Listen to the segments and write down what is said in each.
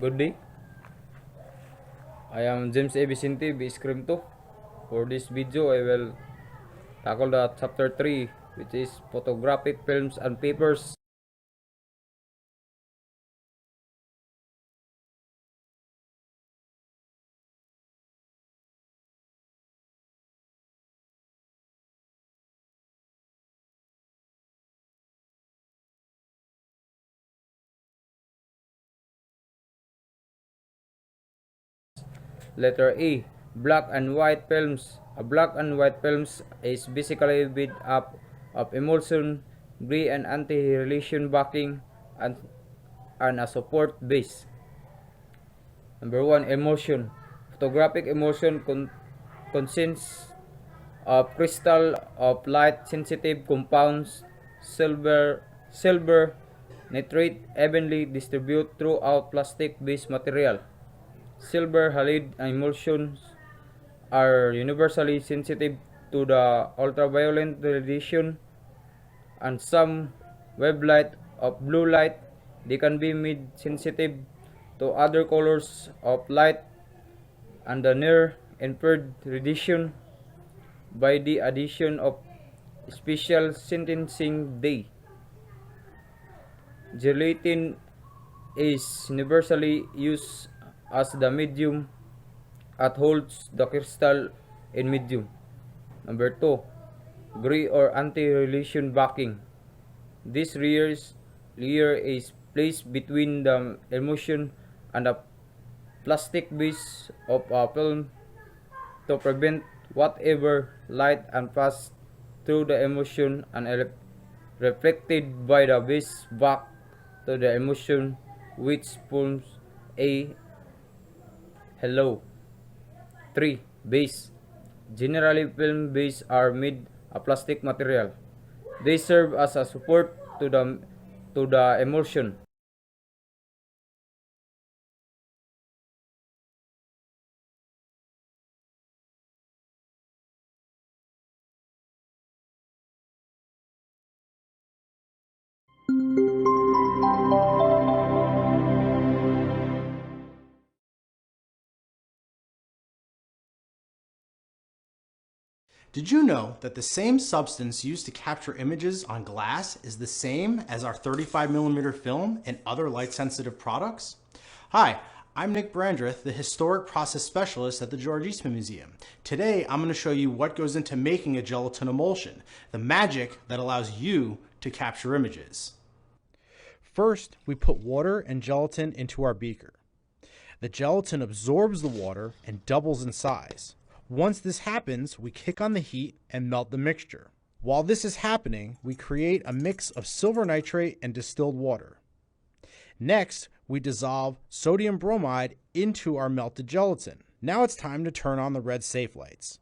Good day. I am James A. Vicente, B. Scream 2. For this video, I will tackle the chapter 3, which is photographic films and papers. Letter A. Black and white films. A black and white films is basically made up of emulsion, gray and anti-relation backing, and, and a support base. Number 1. Emulsion. Photographic emulsion consists of crystal of light sensitive compounds, silver nitrate evenly distributed throughout plastic based material. Silver halide emulsions are universally sensitive to the ultraviolet radiation and some wavelength of blue light. They can be made sensitive to other colors of light and the near infrared radiation by the addition of special sentencing day. Gelatin is universally used as the medium that holds the crystal in medium. Number 2. Gray or anti-relation backing. This layer is placed between the emulsion and the plastic base of a film to prevent whatever light and pass through the emulsion and reflected by the base back to the emulsion, which forms a halo. 3. Base. Generally, film bases are made of plastic material. They serve as a support to the emulsion. Did you know that the same substance used to capture images on glass is the same as our 35mm film and other light-sensitive products? Hi, I'm Nick Brandreth, the Historic Process Specialist at the George Eastman Museum. Today, I'm going to show you what goes into making a gelatin emulsion, the magic that allows you to capture images. First, we put water and gelatin into our beaker. The gelatin absorbs the water and doubles in size. Once this happens, we kick on the heat and melt the mixture. While this is happening, we create a mix of silver nitrate and distilled water. Next, we dissolve sodium bromide into our melted gelatin. Now it's time to turn on the red safe lights.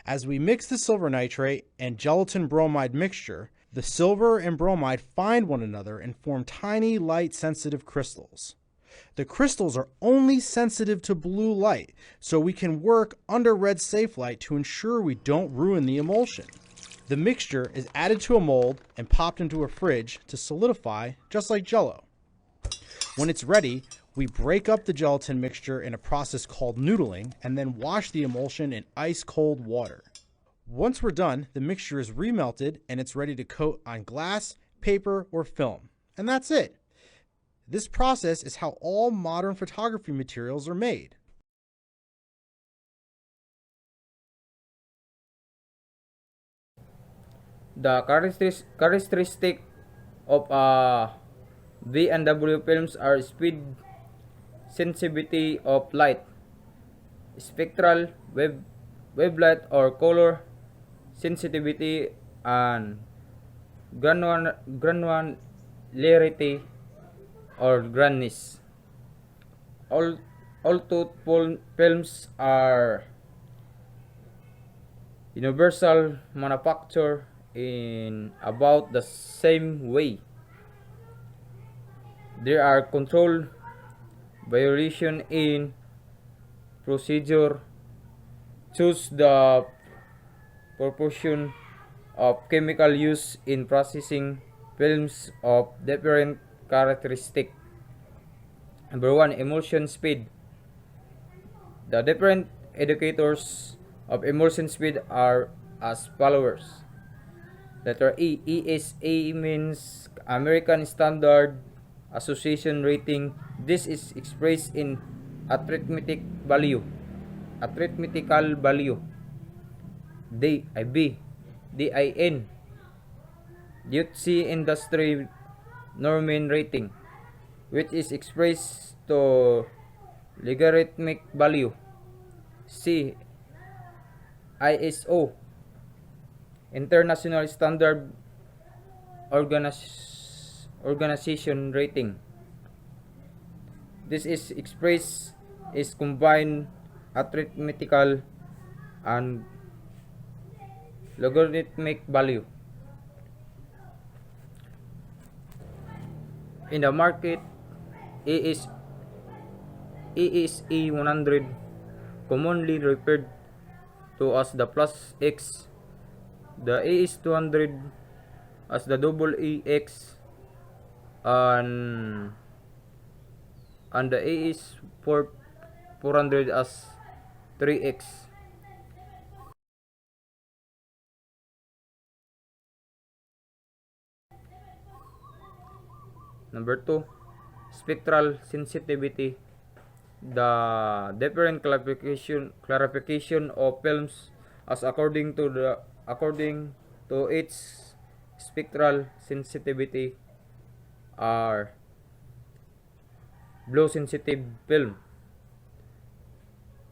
As we mix the silver nitrate and gelatin bromide mixture, the silver and bromide find one another and form tiny light-sensitive crystals. The crystals are only sensitive to blue light, so we can work under red safe light to ensure we don't ruin the emulsion. The mixture is added to a mold and popped into a fridge to solidify, just like Jell-O. When it's ready, we break up the gelatin mixture in a process called noodling and then wash the emulsion in ice-cold water. Once we're done, the mixture is remelted and it's ready to coat on glass, paper, or film. And that's it. This process is how all modern photography materials are made. The characteristic of V and W films are speed, sensitivity of light, spectral wavelength or color sensitivity, and granularity or graininess. All two films are universal manufactured in about the same way. There are control variation in procedure. Choose the proportion of chemical use in processing films of different characteristic. Number 1, emulsion speed. The different indicators of emulsion speed are as follows. Letter E. ESA means American Standard Association rating. This is expressed in arithmetic value. Arithmetical value. B. DIN. Duty Industry Normin rating, which is expressed to logarithmic value. C. ISO, International Standard Organization rating. This is expressed is combined arithmetical and logarithmic value. In the market, ASE 100, commonly referred to as the plus X, the AS 200 as the double EX, and the AS 400 as 3X. Number 2, spectral sensitivity. The different clarification of films as according to its spectral sensitivity are blue sensitive film,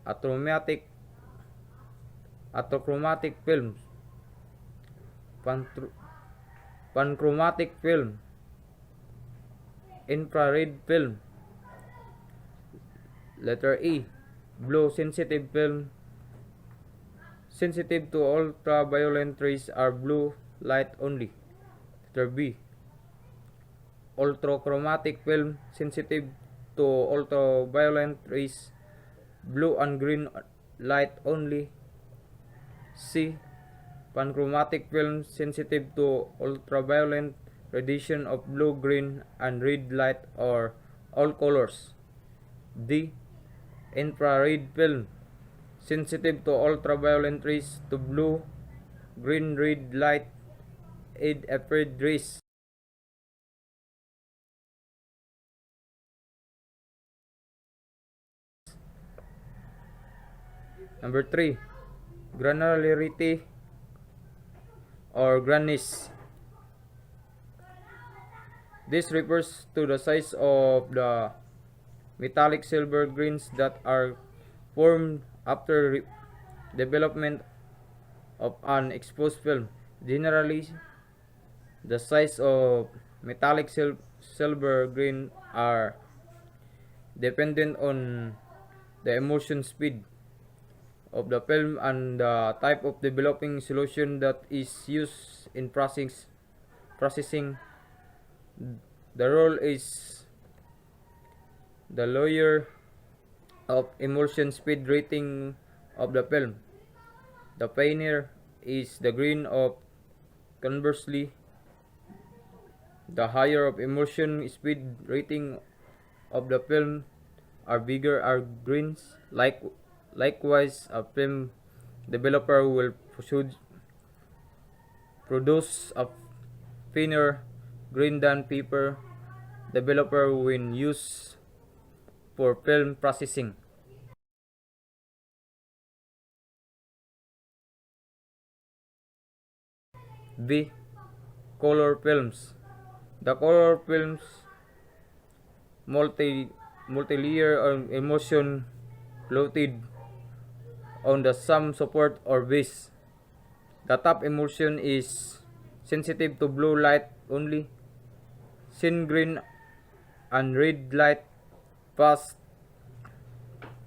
atrochromatic films, panchromatic film, infrared film. Letter E. Blue sensitive film. Sensitive to ultraviolet rays are blue light only. Letter B. Ultrachromatic film. Sensitive to ultraviolet rays, blue and green light only. C. Panchromatic film. Sensitive to ultraviolet radiation of blue, green, and red light or all colors. D. Infrared film. Sensitive to ultraviolet rays, to blue, green, red light, and infrared rays. Number 3, granularity or grayness. This refers to the size of the metallic silver grains that are formed after development of an exposed film. Generally, the size of metallic silver grain are dependent on the emulsion speed of the film and the type of developing solution that is used in processing. The role is the lower of emulsion speed rating of the film, the pioneer is the green of. Conversely, the higher of emulsion speed rating of the film are bigger are greens. Likewise, a film developer will produce a finer green than paper developer when used for film processing. B. Color films. The color films multi-layer emulsion floated on the some support or base. The top emulsion is sensitive to blue light only. Sin green and red light pass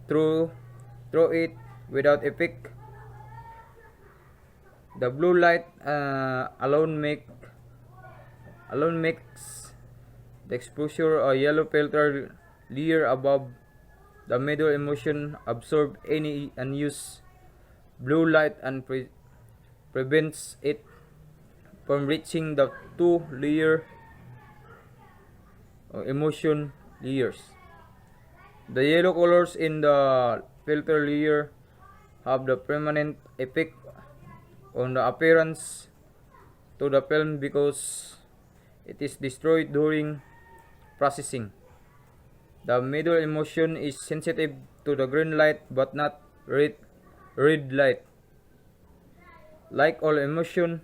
through it without effect. The blue light alone makes the exposure a yellow filter layer above the middle emulsion absorb any unused blue light and prevents it from reaching the two layer emulsion layers. The yellow colors in the filter layer have the permanent effect on the appearance to the film because it is destroyed during processing. The middle emulsion is sensitive to the green light but not red light. Like all emulsion,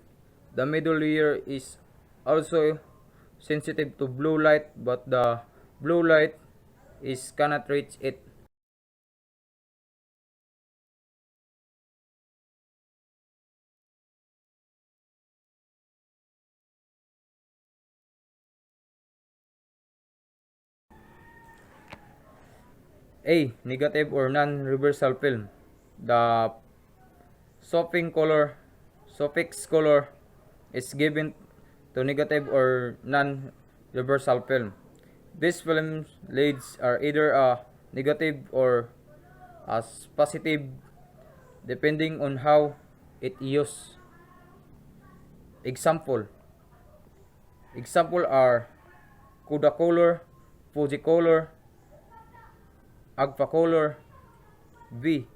the middle layer is also sensitive to blue light but the blue light is cannot reach it. A. Negative or non-reversal film. The suffix color is given to negative or non-reversal film. These film leads are either a negative or as positive depending on how it used. Example are Kodacolor, Fujicolor, Agfacolor. B.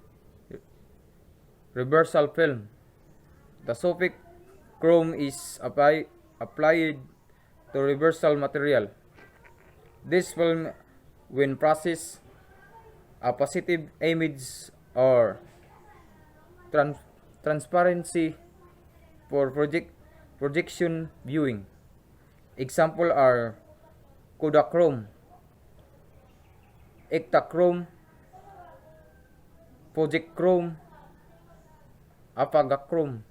Reversal film. The suffix chrome is applied to reversal material. This film, when processed, a positive image or transparency for projection viewing. Example are Kodachrome, Ektachrome, Projectchrome, Apagachrome,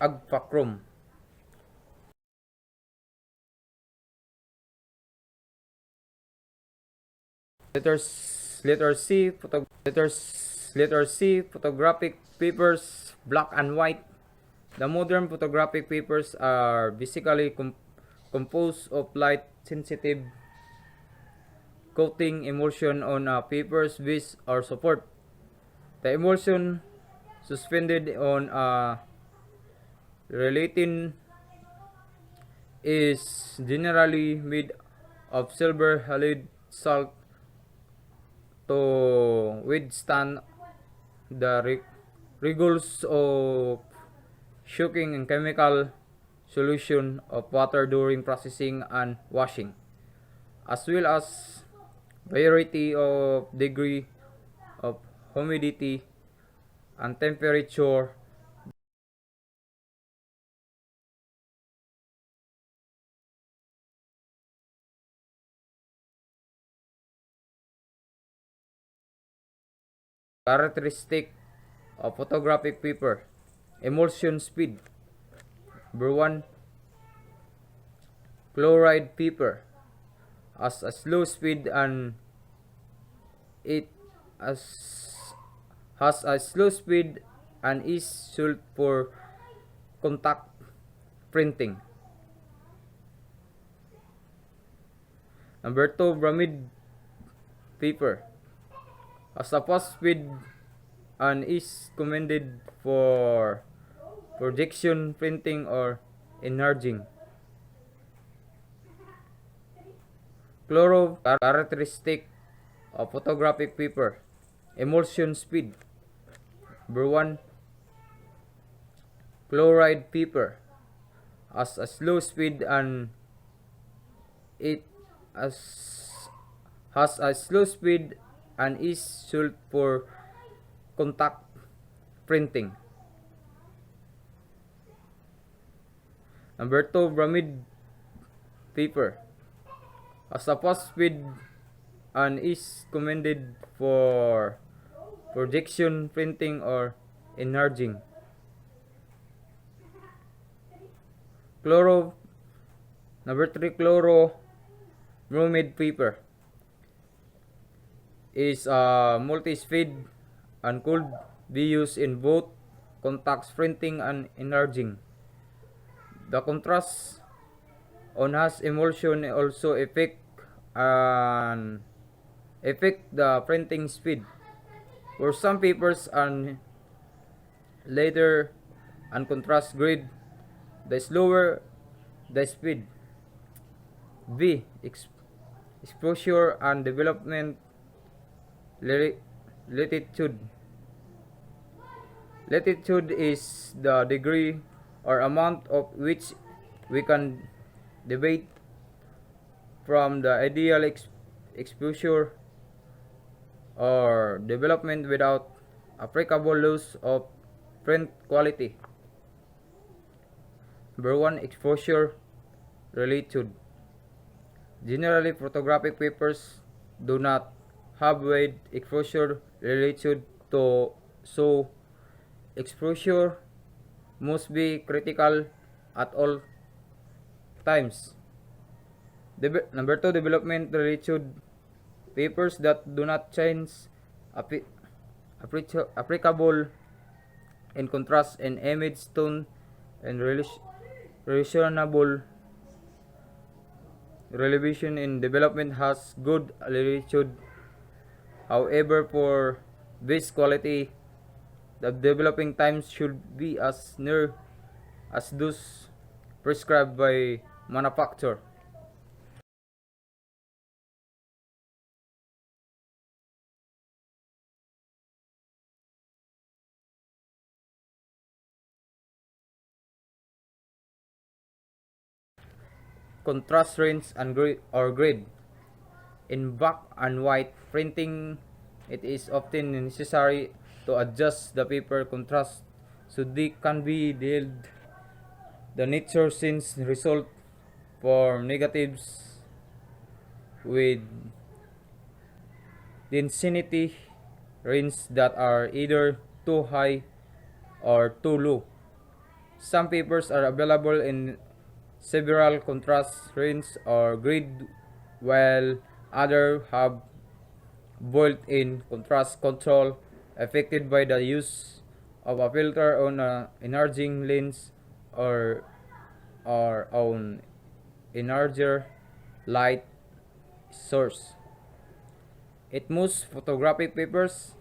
Agfachrome. Letter C photographic papers, black and white. The modern photographic papers are basically composed of light sensitive coating emulsion on a paper's base or support. The emulsion suspended on a gelatin is generally made of silver halide salt to withstand the rigours of soaking in chemical solution of water during processing and washing, as well as variety of degree of humidity and temperature. Characteristic of photographic paper. Emulsion speed. Number 1, chloride paper has a slow speed and it has a slow speed and is suited for contact printing. Number 2, bromide paper has a fast speed and is recommended for projection printing or enlarging. Chloro characteristic of photographic paper. Emulsion speed. Number 1, chloride paper has a slow speed and it has a slow speed and is suited for contact printing. Number 2, bromide paper has a fast speed and is recommended for projection printing or enlarging. Number 3, chloro bromide paper is a multi-speed and could be used in both contact printing and enlarging. The contrast on has emulsion also affect the printing speed. For some papers and later and contrast grade, the slower the speed. B. Exposure and development latitude. Latitude is the degree or amount of which we can deviate from the ideal exposure or development without applicable loss of print quality. Number 1. Exposure latitude. Generally, photographic papers do not have wide exposure latitude, so exposure must be critical at all times. Number 2. Development latitude. Papers that do not change applicable in contrast and image tone and reasonable relevation in development has good latitude. However, for best quality, the developing times should be as near as those prescribed by manufacturer. Contrast range and grid. In black and white printing, it is often necessary to adjust the paper contrast so they can be dealt the nature since result for negatives with density range that are either too high or too low. Some papers are available in several contrast range or grid, while others have built-in contrast control affected by the use of a filter on an enlarging lens or on enlarger light source. In most photographic papers,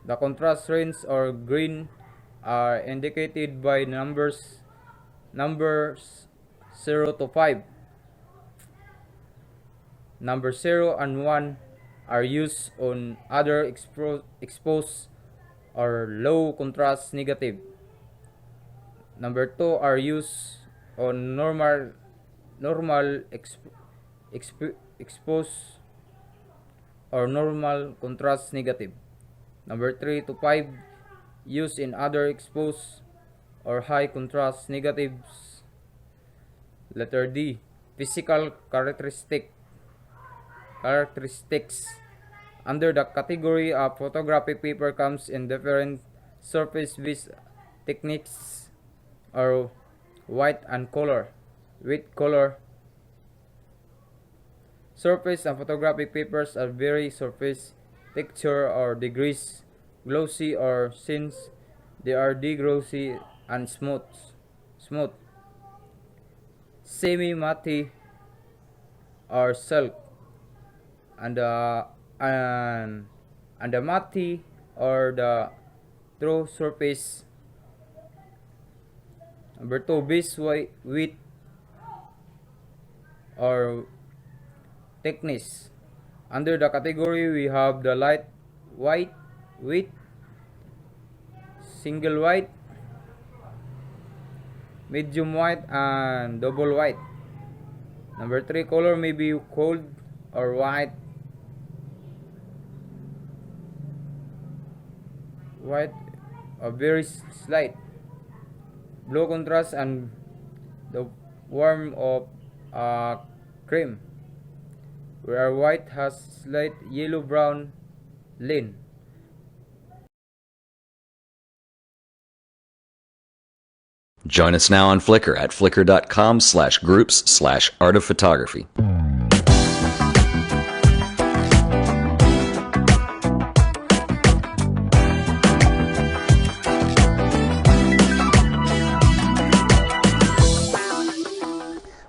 the contrast range or green are indicated by numbers 0 to 5. Number 0 and 1 are used on other exposed or low contrast negative. Number 2 are used on normal exposed or normal contrast negative. Number 3 to 5 used in other exposed or high contrast negatives. Letter D. Physical characteristics. Under the category of photographic paper comes in different surface-based techniques or white and color. With color, surface and photographic papers are very surface texture or degrees, glossy or since they are deglossy and smooth. Semi-matte or silk, and the matte or the true surface. Number 2, base width or thickness. Under the category, we have the light white, width, single white, medium white, and double white. Number 3, color may be cold or white, or very slight, blue contrast, and the warm of cream, where white has slight yellow-brown line. Join us now on Flickr at flickr.com/groups/art of photography.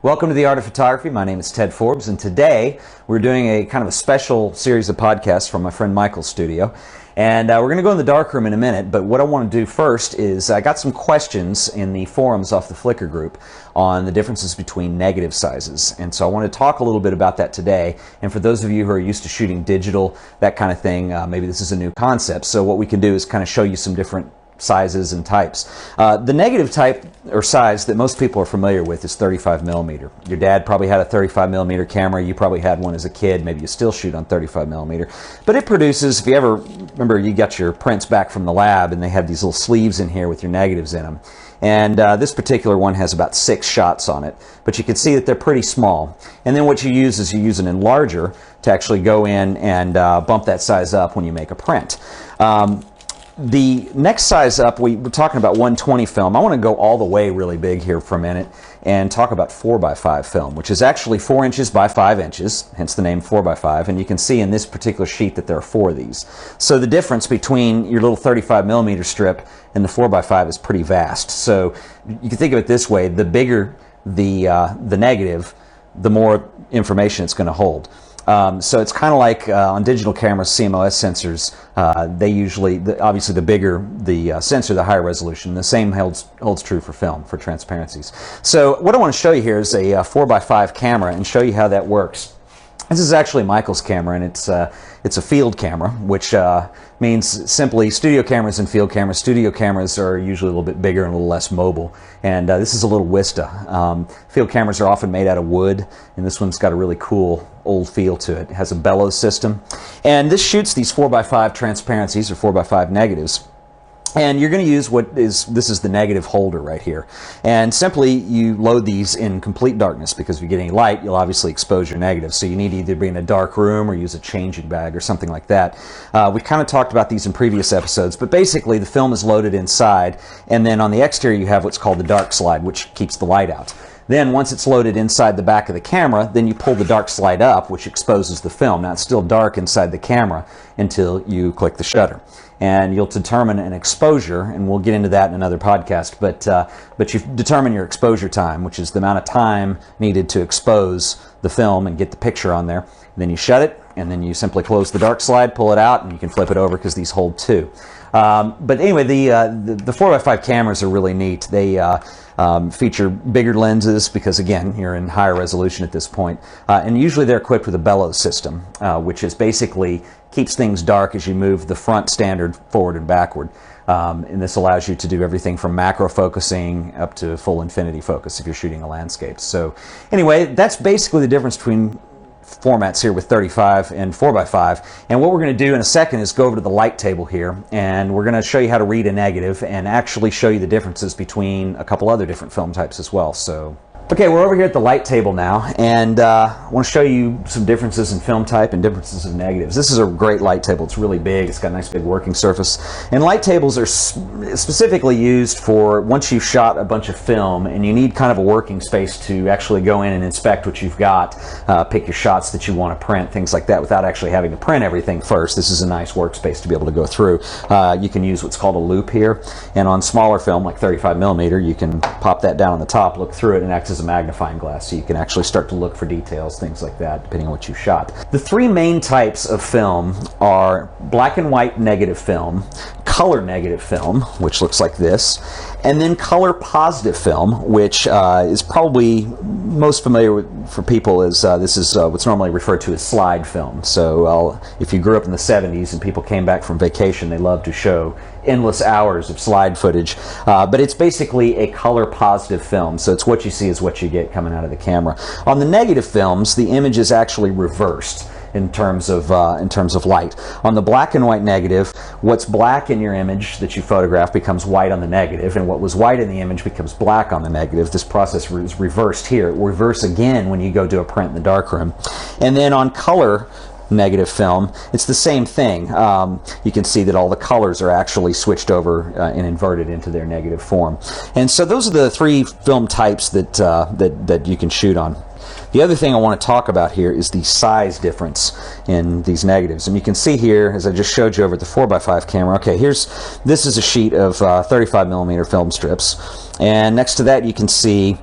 Welcome to the Art of Photography. My name is Ted Forbes, and today we're doing a kind of a special series of podcasts from my friend Michael's studio. And we're going to go in the darkroom in a minute, but what I want to do first is I got some questions in the forums off the Flickr group on the differences between negative sizes. And so I want to talk a little bit about that today. And for those of you who are used to shooting digital, that kind of thing, maybe this is a new concept. So what we can do is kind of show you some different sizes and types. The negative type or size that most people are familiar with is 35 millimeter. Your dad probably had a 35 millimeter camera. You probably had one as a kid. Maybe you still shoot on 35 millimeter. But it produces, if you ever remember, you got your prints back from the lab and they had these little sleeves in here with your negatives in them. And this particular one has about 6 shots on it. But you can see that they're pretty small. And then what you use is you use an enlarger to actually go in and bump that size up when you make a print. The next size up, we're talking about 120 film. I want to go all the way really big here for a minute and talk about 4x5 film, which is actually 4 inches by 5 inches, hence the name 4x5. And you can see in this particular sheet that there are 4 of these. So the difference between your little 35 millimeter strip and the 4x5 is pretty vast. So you can think of it this way: the bigger the negative, the more information it's going to hold. So it's kind of like on digital cameras, CMOS sensors, they usually, obviously the bigger the sensor, the higher resolution. The same holds true for film, for transparencies. So what I want to show you here is a 4x5 camera and show you how that works. This is actually Michael's camera, and it's a field camera, which means simply studio cameras and field cameras. Studio cameras are usually a little bit bigger and a little less mobile, and this is a little Wista. Field cameras are often made out of wood, and this one's got a really cool old feel to it. It has a bellows system, and this shoots these 4x5 transparencies or 4x5 negatives. And you're going to use this is the negative holder right here. And simply you load these in complete darkness, because if you get any light, you'll obviously expose your negative. So you need to either be in a dark room or use a changing bag or something like that. We've kind of talked about these in previous episodes, but basically the film is loaded inside, and then on the exterior you have what's called the dark slide, which keeps the light out. Then once it's loaded inside the back of the camera, then you pull the dark slide up, which exposes the film. Now it's still dark inside the camera until you click the shutter. And you'll determine an exposure, and we'll get into that in another podcast, but you determine your exposure time, which is the amount of time needed to expose the film and get the picture on there. And then you shut it, and then you simply close the dark slide, pull it out, and you can flip it over because these hold 2. But anyway, the 4x5 cameras are really neat. They feature bigger lenses because, again, you're in higher resolution at this point. And usually they're equipped with a bellows system, which is basically keeps things dark as you move the front standard forward and backward. And this allows you to do everything from macro focusing up to full infinity focus if you're shooting a landscape. So anyway, that's basically the difference between formats here with 35 and 4x5. And what we're going to do in a second is go over to the light table here, and we're going to show you how to read a negative and actually show you the differences between a couple other different film types as well. So okay, we're over here at the light table now, and I want to show you some differences in film type and differences in negatives. This is a great light table. It's really big. It's got a nice big working surface. And light tables are specifically used for once you've shot a bunch of film and you need kind of a working space to actually go in and inspect what you've got, pick your shots that you want to print, things like that, without actually having to print everything first. This is a nice workspace to be able to go through. You can use what's called a loop here, and on smaller film like 35 millimeter, you can pop that down on the top, look through it, and act as a magnifying glass, so you can actually start to look for details, things like that, depending on what you shot. The 3 main types of film are black and white negative film, color negative film, which looks like this, and then color positive film, which is probably most familiar for people as this is what's normally referred to as slide film. So if you grew up in the 70s and people came back from vacation, they love to show endless hours of slide footage, but it's basically a color positive film, so it's what you see is what you get coming out of the camera. On the negative films, the image is actually reversed in terms of light. On the black and white negative, what's black in your image that you photograph becomes white on the negative, and what was white in the image becomes black on the negative. This process is reversed here. It will reverse again when you go do a print in the darkroom. And then on color negative film, it's the same thing. You can see that all the colors are actually switched over and inverted into their negative form. And so those are the 3 film types that you can shoot on. The other thing I want to talk about here is the size difference in these negatives. And you can see here, as I just showed you over the 4x5 camera, okay, this is a sheet of 35 millimeter film strips. And next to that, you can see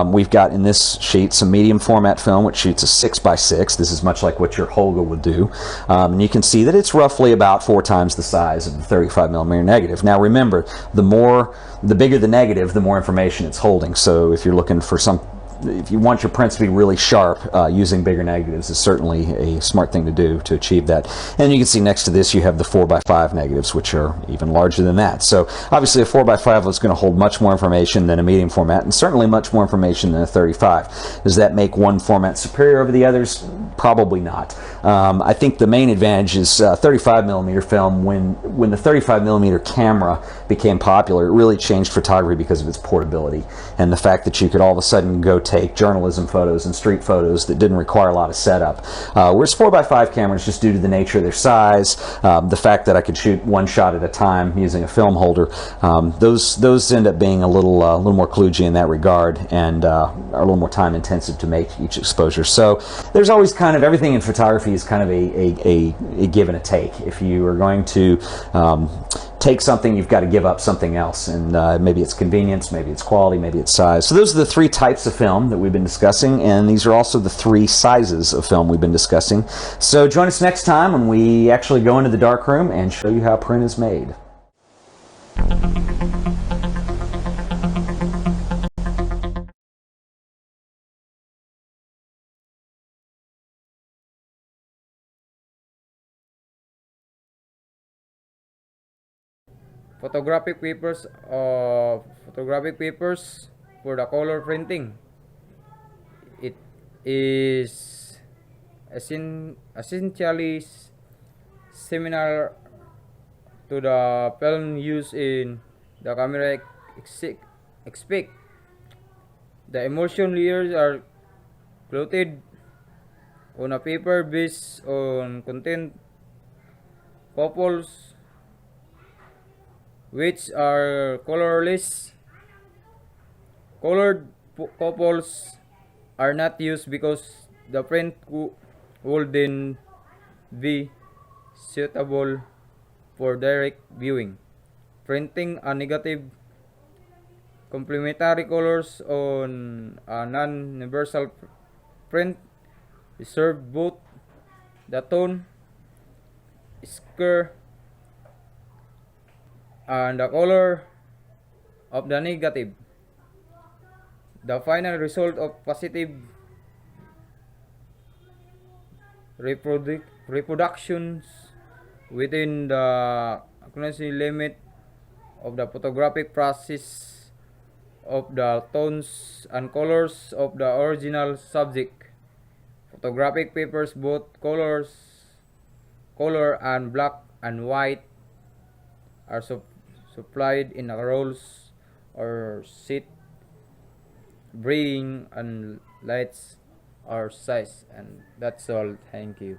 we've got in this sheet some medium format film, which shoots a 6x6. This is much like what your Holga would do. And you can see that it's roughly about 4 times the size of the 35mm negative. Now remember, the bigger the negative, the more information it's holding. So if you're looking for if you want your prints to be really sharp, using bigger negatives is certainly a smart thing to do to achieve that. And you can see next to this you have the 4x5 negatives, which are even larger than that. So obviously a 4x5 is going to hold much more information than a medium format, and certainly much more information than a 35. Does that make one format superior over the others? Probably not. I think the main advantage is 35mm film. When the 35mm camera became popular, it really changed photography because of its portability and the fact that you could all of a sudden go take journalism photos and street photos that didn't require a lot of setup. Whereas 4x5 cameras, just due to the nature of their size, the fact that I could shoot one shot at a time using a film holder, those end up being a little more kludgy in that regard, and are a little more time intensive to make each exposure. So there's always kind of, everything in photography is kind of a give and a take. If you are going to take something, you've got to give up something else, and maybe it's convenience, maybe it's quality, maybe it's size. So those are the 3 types of film that we've been discussing, and these are also the 3 sizes of film we've been discussing. So join us next time when we actually go into the darkroom and show you how print is made. Photographic papers for the color printing. It is essentially similar to the film used in the camera expect. The emulsion layers are clothed on a paper based on content couples, which are colorless. Colored couples are not used because the print would then be suitable for direct viewing. Printing a negative complementary colors on a non-universal print preserve both the tone, scale, and the color of the negative. The final result of positive reproductions within the accuracy limit of the photographic process of the tones and colors of the original subject. Photographic papers, both color and black and white, are supplied in a rolls or sheet, bring and lights or size. And that's all. Thank you.